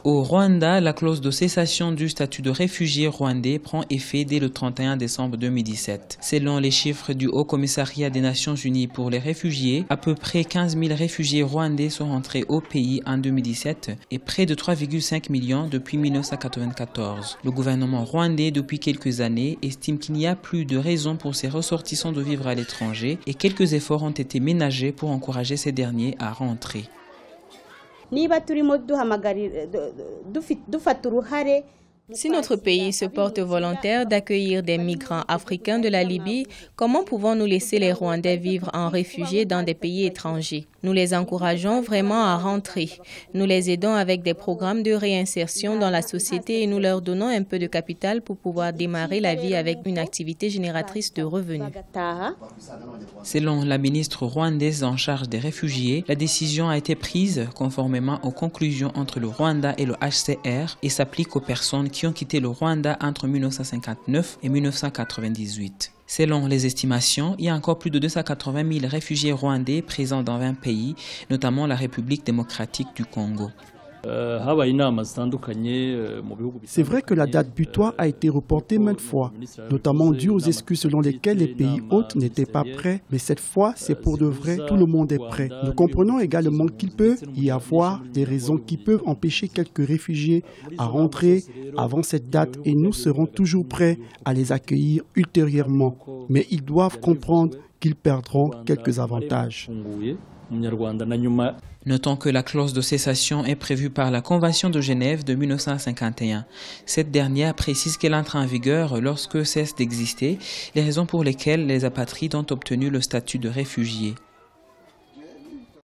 Au Rwanda, la clause de cessation du statut de réfugié rwandais prend effet dès le 31 décembre 2017. Selon les chiffres du Haut Commissariat des Nations Unies pour les réfugiés, à peu près 15 000 réfugiés rwandais sont rentrés au pays en 2017 et près de 3,5 millions depuis 1994. Le gouvernement rwandais, depuis quelques années, estime qu'il n'y a plus de raison pour ses ressortissants de vivre à l'étranger et quelques efforts ont été ménagés pour encourager ces derniers à rentrer. Si notre pays se porte volontaire d'accueillir des migrants africains de la Libye, comment pouvons-nous laisser les Rwandais vivre en réfugiés dans des pays étrangers? Nous les encourageons vraiment à rentrer. Nous les aidons avec des programmes de réinsertion dans la société et nous leur donnons un peu de capital pour pouvoir démarrer la vie avec une activité génératrice de revenus. Selon la ministre rwandaise en charge des réfugiés, la décision a été prise conformément aux conclusions entre le Rwanda et le HCR et s'applique aux personnes qui ont quitté le Rwanda entre 1959 et 1998. Selon les estimations, il y a encore plus de 280 000 réfugiés rwandais présents dans 20 pays, notamment la République démocratique du Congo. C'est vrai que la date butoir a été reportée maintes fois, notamment dû aux excuses selon lesquelles les pays hôtes n'étaient pas prêts. Mais cette fois, c'est pour de vrai, tout le monde est prêt. Nous comprenons également qu'il peut y avoir des raisons qui peuvent empêcher quelques réfugiés à rentrer avant cette date et nous serons toujours prêts à les accueillir ultérieurement. Mais ils doivent comprendre qu'ils perdront quelques avantages. Notons que la clause de cessation est prévue par la Convention de Genève de 1951. Cette dernière précise qu'elle entre en vigueur lorsque cessent d'exister les raisons pour lesquelles les apatrides ont obtenu le statut de réfugiés.